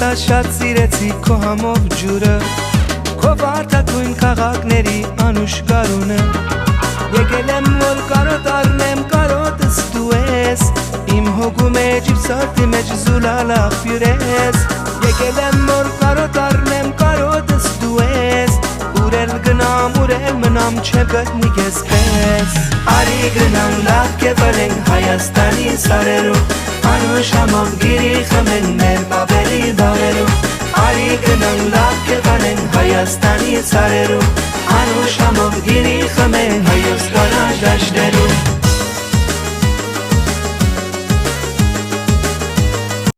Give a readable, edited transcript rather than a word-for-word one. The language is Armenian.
տեսա շատ սիրեցի քո համով ջուրը Քո վարդագույն քաղաքների անուշ գարունը Եկել եմ որ կարոտ առնեմ կարոտս դու ես Իմ հոգու մեջ իմ սրտի մեջ զուլալախ պյուրես Եկել եմ որ կարոտ առնեմ կարոտս դու ես Ուրել գնամ ուրել մնամ չէ գտնի կեզ պես Արի գնամ լավ կեպալենք Հայաստանի սարերում Անուշ համով գիրի խմենք մեր բաբերի բաղերում Արի գնամ լավ կեպալենք Հայաստանի սարերում Անուշ համով գիրի խմենք հայոց կանաչ դաշտերում